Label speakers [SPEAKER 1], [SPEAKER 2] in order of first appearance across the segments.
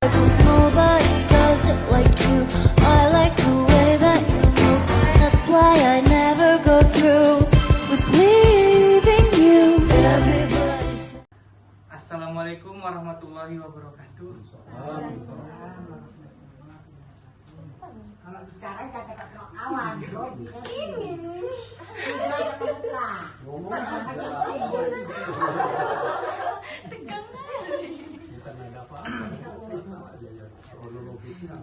[SPEAKER 1] 'Cause nobody does it like you. I like the way that you move. That's why I never go through with leaving you. Everybody says
[SPEAKER 2] Assalamualaikum warahmatullahi wabarakatuh.
[SPEAKER 3] Kalau bicara jangan ke kawan, lo ini jangan ke muka.
[SPEAKER 4] Bukan ada apa-apa aja ya kronologisnya.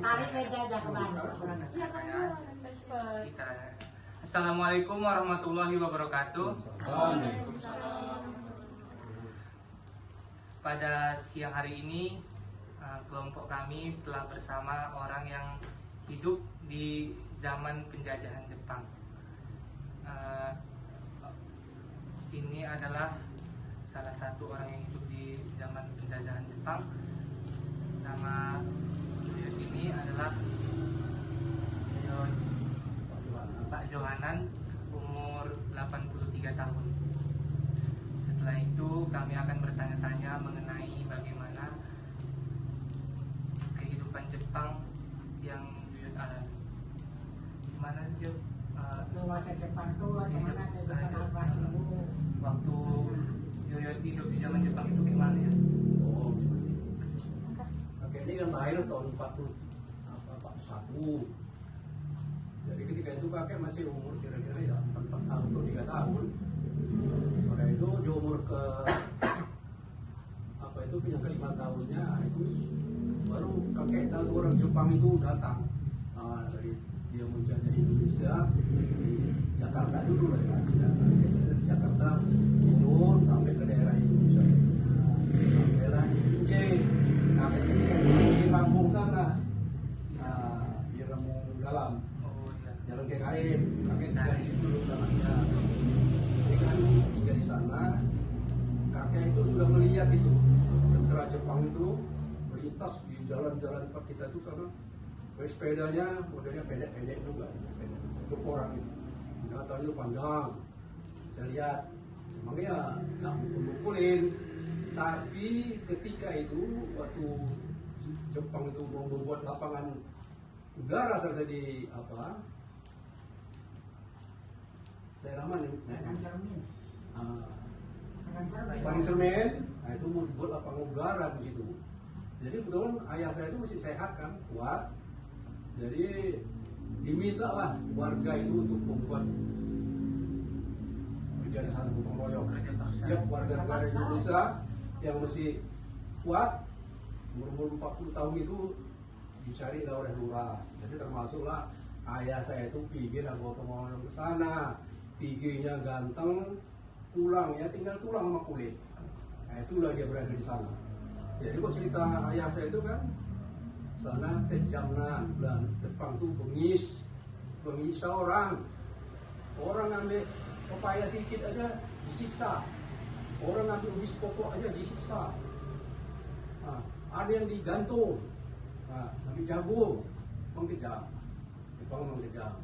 [SPEAKER 3] Tarik meja aja ke belakang.
[SPEAKER 2] Assalamualaikum warahmatullahi wabarakatuh. Pada siang hari ini kelompok kami telah bersama orang yang hidup di zaman penjajahan Jepang. Ini adalah salah satu orang yang hidup di zaman penjajahan Jepang. Nama beliau ini adalah Pak Johanan, umur 83 tahun. Setelah itu kami akan bertanya-tanya mengenai bagaimana kehidupan Jepang yang Yuyut alami. Gimana Jo?
[SPEAKER 3] Masa depan tuh gimana kehidupan apa dulu?
[SPEAKER 2] Waktu Yuyut hidup di zaman Jepang itu gimana ya?
[SPEAKER 4] Oh, kakek ini kan lahir tahun 41. Jadi ketika itu kakek masih umur kira-kira ya 4 tahun atau 3 tahun. Pada itu di umur ke yang ke-5 tahunnya itu baru kakek tahu orang Jepang itu datang. Dari dia menjajah Indonesia di Jakarta dulu lah ya. Dari Jakarta turun sampai ke daerah Indonesia. Daerah Injil. Kakek ketika di Lampung sana. Di Remung Dalam. Jalan ke Karim, kakek tinggal di situ dulu namanya. Jadi kan tinggal di sana, kakek itu sudah melihat itu tentara Jepang itu melintas di jalan-jalan tempat kita itu sana. Sepedanya modelnya pendek-pendek juga, pendek. Cukup orang itu, datanya panjang. Saya lihat, emang ya nggak mukul-mukulin. Tapi ketika itu waktu Jepang itu mau membuat lapangan udara selesai di apa? Daerah mana? Paling Sermen. Nah itu mau dibuat lapangan udara di situ. Jadi kebetulan ayah saya itu masih sehat kan, kuat. Jadi diminta lah warga itu untuk membuat kerja di sana gotong royong. Setiap warga negara Indonesia yang masih kuat umur 40 tahun itu dicari oleh lurah. Jadi termasuklah ayah saya itu pergi lah gotong royong ke sana. Piginya ganteng, pulang ya tinggal tulang sama kulit. Nah itulah dia berada di sana. Jadi kok cerita ayah saya itu kan sana kejamnan, dan Jepang tuh bengis orang ngambil pepaya sedikit aja disiksa, orang ngambil ubis pokok aja disiksa. Nah, ada yang digantung, ngambil jagung, mengkejam, Jepang mengkejam.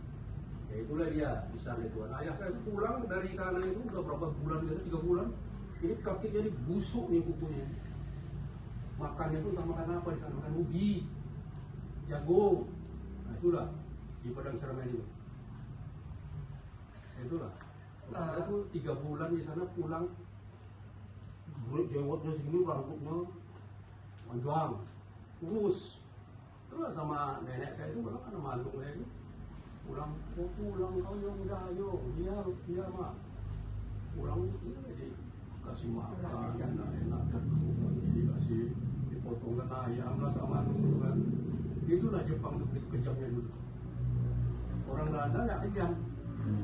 [SPEAKER 4] Ya itulah dia di sana itu. Nah, ayah saya itu pulang dari sana itu udah berapa bulan, 3 bulan. Ini kakinya ini busuk nih kukunya. Makannya pun entah makan apa di sana, makan ubi, jagung. Nah itulah di Padang Sermen itu. Itulah. Saya tuh 3 bulan di sana pulang. Jenggotnya segini, rambutnya panjang, kurus. Terus sama nenek saya itu bilang ada malu saya itu. Pulang kau yang udah ayo, iya mak. Pulang itu dikasih makan, enak dan dikasih dipotongkan ayam lah sama dulu kan. Itulah Jepang tuh begitu kejamnya dulu. Orang Belanda nggak kejam.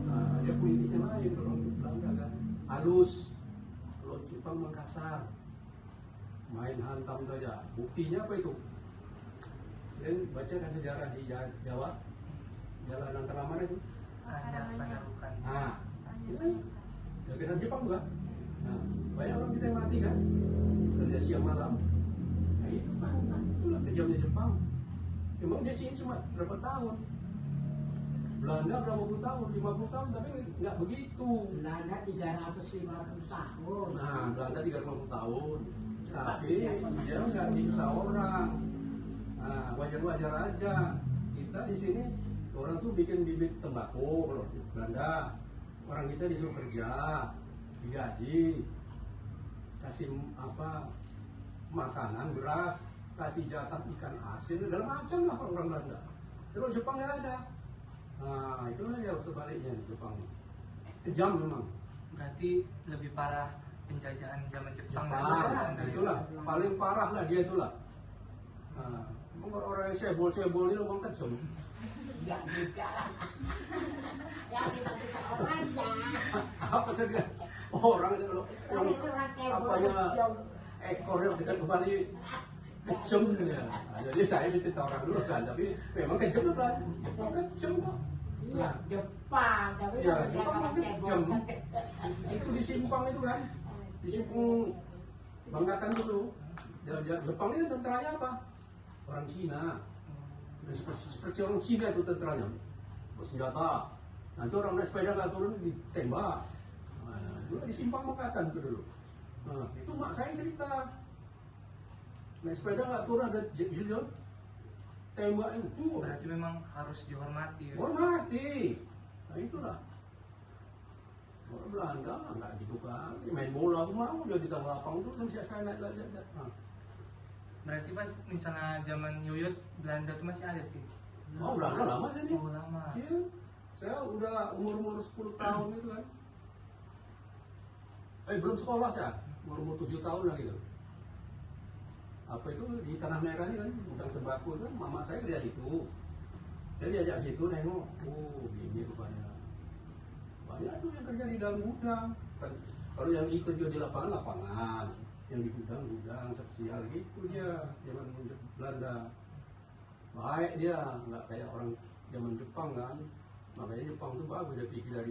[SPEAKER 4] Nah, dia politiknya lain kalau Belanda kan halus. Kalau Jepang mengkasar, main hantam saja. Buktinya apa itu? Dan bacakan sejarah di Jawa. Jalan antara mana itu?
[SPEAKER 2] Pendarukan.
[SPEAKER 4] Itu gagasan Jepang juga. Banyak orang kita yang mati kan, kerja siang malam. Nah itulah kejamnya Jepang. Emang dia sini cuma berapa tahun? Belanda berapa puluh tahun, 50 tahun, tapi nggak begitu.
[SPEAKER 3] Belanda 350 tahun.
[SPEAKER 4] Nah, Belanda 350 tahun. Tapi dia nggak nyiksa orang. Nah, wajar-wajar aja. Kita di sini orang tuh bikin bibit tembakau kalau di Belanda. Orang kita disuruh kerja, digaji, kasih makanan, beras, kasih jatah ikan asin, segala macam lah orang Belanda. Terus Jepang nggak ada. Nah, itulah ya sebaliknya di Jepang. Kejam memang.
[SPEAKER 2] Berarti lebih parah penjajahan zaman Jepang.
[SPEAKER 4] Itulah paling parah lah dia itulah. Nah, orang yang cebol ini memang kejam.
[SPEAKER 3] Enggak juga. Yang tiba-tiba orangnya.
[SPEAKER 4] Apa saja orang itu loh yang apanya ekornya dekat kembali kejam ya. Nah, jadi saya cerita orang dulu kan, tapi memang kejam kan, Jepang kejam kok.
[SPEAKER 3] Iya, Jepang, tapi
[SPEAKER 4] Ya,
[SPEAKER 3] kalau dia
[SPEAKER 4] Jepang
[SPEAKER 3] orang
[SPEAKER 4] kejam.
[SPEAKER 3] cebol.
[SPEAKER 4] Itu di Simpang itu kan, di Simpang Bangkatan dulu. Jepang ini tentaranya apa? Orang Cina. Seperti orang Cina itu tentaranya, bersenjata. Nanti orang naik sepeda nggak turun ditembak. Nah, dulu di Simpang Bangkatan itu dulu. Nah, itu mak saya cerita. Naik sepeda nggak turun ada jilid tembak itu.
[SPEAKER 2] Berarti memang harus dihormati.
[SPEAKER 4] Hormati. Nah itulah. Orang Belanda nggak gitu kan. Main bola aku mau dia di tengah lapang terus kan saya naik lagi. Nah.
[SPEAKER 2] Berarti pas misalnya zaman Yoyot Belanda itu masih ada sih.
[SPEAKER 4] Oh Belanda lama sih nih.
[SPEAKER 2] Oh, lama.
[SPEAKER 4] Iya. Saya udah umur 10 tahun itu kan. Belum sekolah saya. Umur 7 tahun lah gitu. Apa itu di Tanah Merah ini kan gudang tembakau kan mama saya kerja itu. Saya diajak gitu nengok. Oh gini rupanya. Banyak tuh yang kerja di dalam gudang. Kan, kalau yang kerja di lapangan, yang di gudang seksial gitu dia zaman Belanda. Baik dia, nggak kayak orang zaman Jepang kan. Makanya Jepang tuh bagus, dia pikir dari